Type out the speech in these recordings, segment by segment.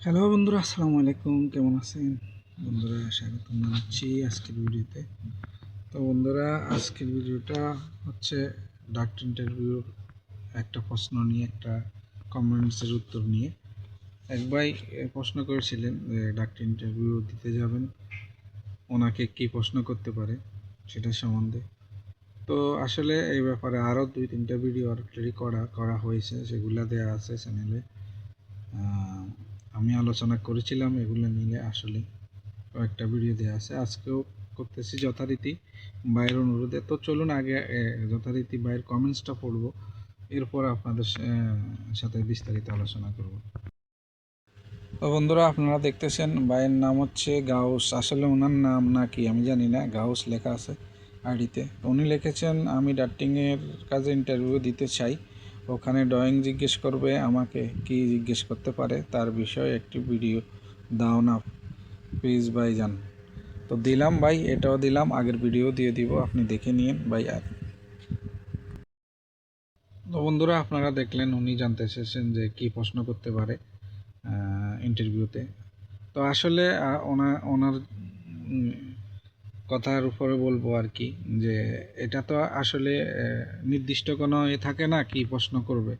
Hello বন্ধুরা, আসসালামু আলাইকুম। কেমন আছেন বন্ধুরা? স্বাগতম জানাচ্ছি আজকের ভিডিওতে। তো বন্ধুরা, আজকের ভিডিওটা হচ্ছে ডাক্তার ইন্টারভিউর একটা প্রশ্ন নিয়ে, একটা কমেন্টসের উত্তর নিয়ে। এক ভাই প্রশ্ন করেছিলেন যে ডাক্তার ইন্টারভিউ দিতে যাবেন, ওনাকে কি প্রশ্ন করতে পারে সেটা সম্বন্ধে। তো আসলে এই ব্যাপারে আরও 2-3টা ভিডিও অলরেডি করা হয়েছে, সেগুলো দেওয়া আছে চ্যানেলে। আমি আলোচনা করেছিলাম এগুলো নিয়ে, আসলে কয়েকটা ভিডিও দেওয়া আছে। আজকেও করতেছি যথারীতি ভাইয়ের অনুরোধে। তো চলুন আগে যথারীতি ভাইয়ের কমেন্টসটা পড়বো, এরপর আপনাদের সাথে বিস্তারিত আলোচনা করব। তো বন্ধুরা, আপনারা দেখতেছেন ভাইয়ের নাম হচ্ছে গাউস। আসলে ওনার নাম নাকি আমি জানি না, গাউস লেখা আছে আইডিতে। উনি লিখেছেন, আমি ডাক্তারিংয়ের কাজে ইন্টারভিউ দিতে চাই। ওখানে ড্রয়িং জিজ্ঞেস করবে, আমাকে কি জিজ্ঞেস করতে পারে তার বিষয়ে একটি ভিডিও দাও না প্লিজ ভাইজান। তো দিলাম ভাই, এটাও দিলাম, আগের ভিডিও দিয়ে দিব, আপনি দেখে নিন ভাই। আর তো বন্ধুরা, আপনারা দেখলেন উনি জানতে চেয়েছেন যে কি প্রশ্ন করতে পারে ইন্টারভিউতে। তো আসলে ওনার কথার উপরে বলবো আর কি, যে এটা তো আসলে নির্দিষ্ট কোনো থাকে না কি প্রশ্ন করবে।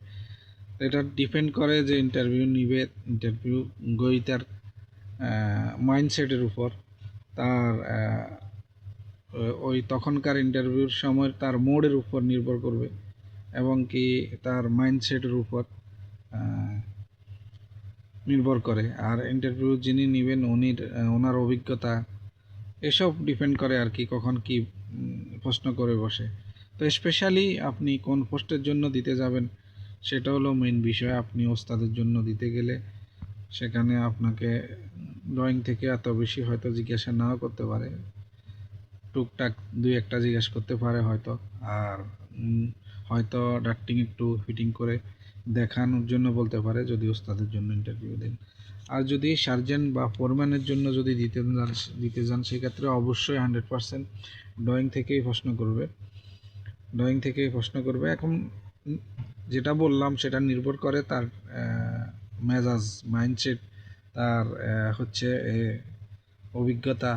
এটা ডিপেন্ড করে যে ইন্টারভিউ গ্রহীতার মাইন্ডসেটের উপর, তার ওই তখনকার ইন্টারভিউর সময় তার মোডের উপর নির্ভর করবে, এবং কি তার মাইন্ডসেটের উপর নির্ভর করে। আর ইন্টারভিউ যিনি নেবেন ওনার অভিজ্ঞতা, এসব ডিপেন্ড করে আর কি, কখন কি প্রশ্ন করে বসে। তো স্পেশালি আপনি কোন পোস্টের জন্য দিতে যাবেন সেটা হলো মেইন বিষয়। আপনি ওস্তাদের জন্য দিতে গেলে সেখানে আপনাকে ড্রয়িং থেকে এত বেশি হয়তো জিজ্ঞাসা নাও করতে পারে, টুকটাক 2-1টা জিজ্ঞাসা করতে পারে হয়তো। আর হয়তো ডাক্টিং একটু ফিটিং করে দেখানোর জন্য বলতে পারে যদি ওস্তাদের জন্য ইন্টারভিউ দেন। আর যদি সার্জেন্ট বা ফোরম্যানের জন্য যদি দিতে যান সেক্ষেত্রে অবশ্যই 100% ড্রয়িং থেকেই প্রশ্ন করবে। এখন যেটা বললাম সেটা নির্ভর করে তার মেজাজ, মাইন্ডসেট, তার হচ্ছে অভিজ্ঞতা,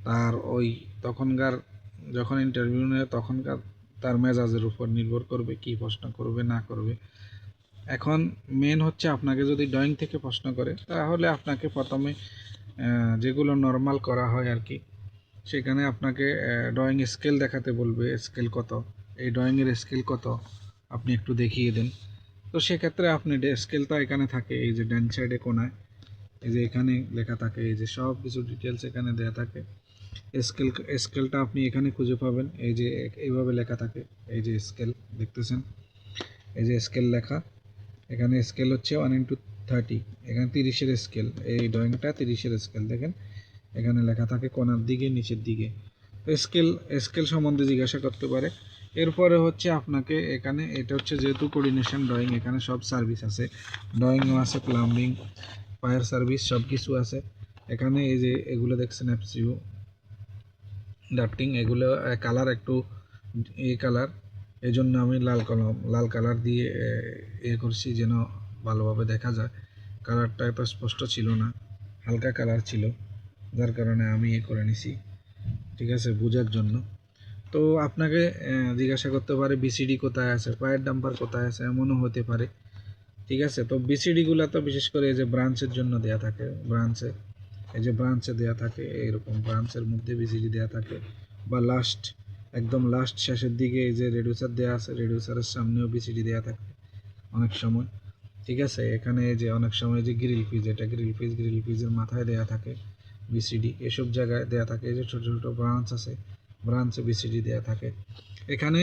তার ওই তখনকার যখন ইন্টারভিউ নেয় তখনকার তার মেজাজের উপর নির্ভর করবে কি প্রশ্ন করবে না করবে। এখন মেন হচ্ছে আপনাকে যদি ড্রয়িং থেকে প্রশ্ন করে তাহলে আপনাকে প্রথমে যেগুলো নর্মাল করা হয় আর কি, সেখানে আপনাকে ড্রয়িং স্কেল দেখাতে বলবে। স্কেল কত, এই ড্রয়িংয়ের স্কেল কত আপনি একটু দেখিয়ে দেন। তো সেক্ষেত্রে আপনি স্কেলটা এখানে থাকে, এই যে ডান সাইডে কোনায়, এই যে এখানে লেখা থাকে, এই যে সব কিছু ডিটেলস এখানে দেওয়া থাকে। স্কেলটা আপনি এখানে খুঁজে পাবেন, এই যে এইভাবে লেখা থাকে, এই যে স্কেল দেখতেছেন, এই যে স্কেল লেখা। এখানে স্কেল হচ্ছে 1:30, এখানে 30-এর স্কেল, এই ড্রয়িংটা 30-এর স্কেল দেখেন এখানে লেখা থাকে কোনার দিকে নিচের দিকে। স্কেল সম্বন্ধে জিজ্ঞাসা করতে পারে। এরপরে হচ্ছে আপনাকে এখানে, এটা হচ্ছে যেহেতু কোঅর্ডিনেশন ড্রয়িং, এখানে সব সার্ভিস আছে, ড্রয়িংও আছে, প্লাম্বিং, ফায়ার সার্ভিস, সব কিছু আছে এখানে। এই যে এগুলো দেখছেন এফসিউ, ডাক্টিং, এগুলো কালার একটু এই কালার, এই জন্য আমি লাল কালার দিয়ে করছি যেন ভালোভাবে দেখা যায়। কালারটা এত স্পষ্ট ছিল না, হালকা কালার ছিল, যার কারণে আমি করে নিছি, ঠিক আছে, বোঝার জন্য। তো আপনাকে জিজ্ঞাসা করতে পারে বিসিডি কোথায় আছে, পায়ের ডাম্পার কোথায় আছে, এমনও হতে পারে, ঠিক আছে। তো বিসিডিগুলো তো বিশেষ করে এই যে ব্রাঞ্চের জন্য দেয়া থাকে, এই যে ব্রাঞ্চে দেয়া থাকে, এরকম ব্রাঞ্চের মধ্যে বিসিডি দেয়া থাকে, বা একদম লাস্ট শেষের দিকে এই যে রেডিউসার দেয়া আছে, রেডিউসারের সামনেও বিসিডি দেয়া থাকে অনেক সময়, ঠিক আছে। এখানে এই যে অনেক সময় যে গ্রিল ফিজের মাথায় দেয়া থাকে বিসিডি, এসব জায়গায় দেয়া থাকে। এই যে ছোটো ছোটো ব্রাঞ্চ আছে, ব্রাঞ্চে বিসিডি দেয়া থাকে। এখানে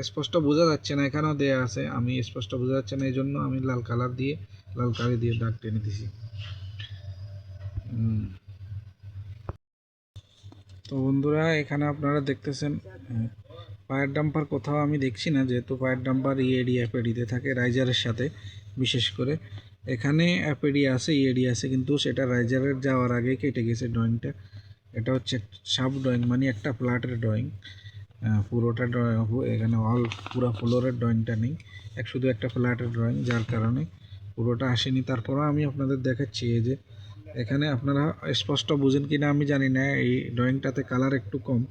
স্পষ্ট বোঝা যাচ্ছে না, এখানেও দেয়া আছে, আমি স্পষ্ট বোঝা যাচ্ছে না, এই জন্য আমি লাল কালি দিয়ে দাগ টেনে দিছি। তো বন্ধুরা, এখানে আপনারা দেখতেছেন পায়ের ডাম্পার কোথাও আমি দেখছি না, যেহেতু পায়ের ডাম্পার ইএডি অ্যাপেডিতে থাকে রাইজারের সাথে। বিশেষ করে এখানে অ্যাপেডি আছে, ইএডি আছে, কিন্তু সেটা রাইজারের যাওয়ার আগে কেটে গেছে ড্রয়িংটা। এটা হচ্ছে সাব ড্রয়িং, মানে একটা ফ্ল্যাটের ড্রয়িং, পুরোটা ড্রয়িং এখানে পুরো ফ্লোরের ড্রয়িংটা নেই, শুধু একটা ফ্ল্যাটের ড্রয়িং, যার কারণে পুরোটা আসেনি, তারপরও আমি আপনাদের দেখাচ্ছি। এই যে এখানে আপনারা স্পষ্ট বুঝেন কিনা আমি জানি না, এই ড্রয়িংটাতে কালার একটু কম।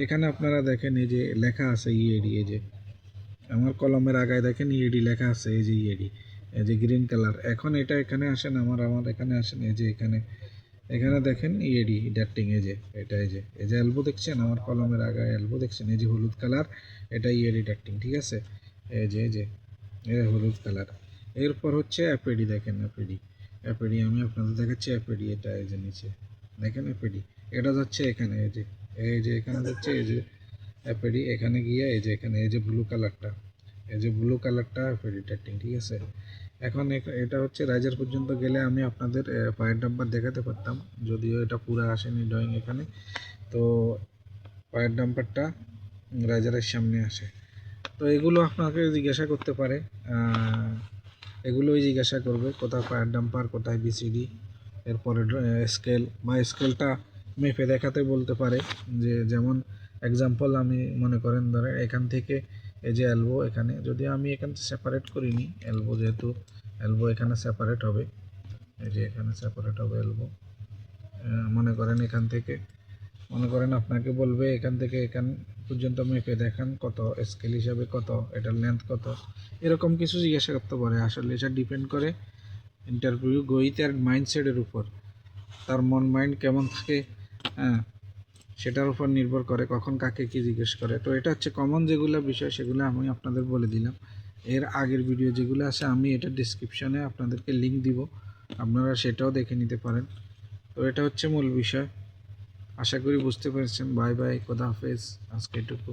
এখানে আপনারা দেখেন এই যে লেখা আছে ইএডি, এই যে আমার কলমের আগায় দেখেন ইএডি লেখা আছে, এই যে ইএডি, এই যে গ্রিন কালার। এখন এটা এখানে আসেন, আমার এখানে আসেন, এই যে এখানে দেখেন ইএডি ডাটটিং, এই যে এটা, এই যে এলবো দেখছেন, আমার কলমের আগায় এলবো দেখছেন, এই যে হলুদ কালার, এটা ইএডি ডাটটিং, ঠিক আছে। এই যে হলুদ কালার। এরপর হচ্ছে অ্যাপেডি, দেখেন অ্যাপেডি আমি আপনাদের দেখাচ্ছি। অ্যাপেডি এটা এই যে নিচে দেখেন অ্যাপেডি, এটা যাচ্ছে এখানে, এই যে এখানে যাচ্ছে, এই যে অ্যাপেডি এখানে গিয়ে এই যে এখানে এই যে ব্লু কালারটা, এই যে ব্লু কালারটা অ্যাপেডি ডাটটিং, ঠিক আছে। এখন এটা হচ্ছে রাইজার পর্যন্ত গেলে আমি আপনাদের পায়ের ডাম্পার দেখাতে পারতাম, যদিও এটা পুরো আসেনি ড্রয়িং এখানে। তো পায়ের ডাম্পারটা রাইজারের সামনে আসে। তো এগুলো আপনাকে জিজ্ঞাসা করতে পারে, এগুলোই জিজ্ঞাসা করবে কোথায় পায়ের ডাম্পার, কোথায় বিসিডি। এরপরে স্কেল বা স্কেলটা মেপে দেখাতে বলতে পারে, যে যেমন এক্সাম্পল আমি মনে করেন ধরেন এখান থেকে এই যে এলবো, এখানে যদি আমি এখান থেকে সেপারেট করিনি এলবো, যেহেতু এলবো এখানে সেপারেট হবে, এই যে এখানে সেপারেট হবে এলবো। মনে করেন এখান থেকে, মনে করেন আপনাকে বলবে এখান থেকে এখান পর্যন্ত মেপে দেখান কত, স্কেল হিসাবে কত, এটার লেন্থ কত, এরকম কিছু জিজ্ঞাসা করতে পারে। আসলে এটা ডিপেন্ড করে ইন্টারভিউ গোয়িতের মাইন্ডসেটের উপর, তার মাইন্ড কেমন থাকে, হ্যাঁ, সেটার উপর নির্ভর করে কখন কাকে কি জিজ্ঞেস করে। তো এটা হচ্ছে কমন যেগুলো বিষয়, সেগুলো আমি আপনাদের বলে দিলাম। এর আগের ভিডিও যেগুলো আছে আমি এটা ডিসক্রিপশনে আপনাদেরকে লিঙ্ক দিব, আপনারা সেটাও দেখে নিতে পারেন। তো এটা হচ্ছে মূল বিষয়। আশা করি বুঝতে পেরেছেন। বাই বাই, খোদা হাফেজ, আজকে এটুকু।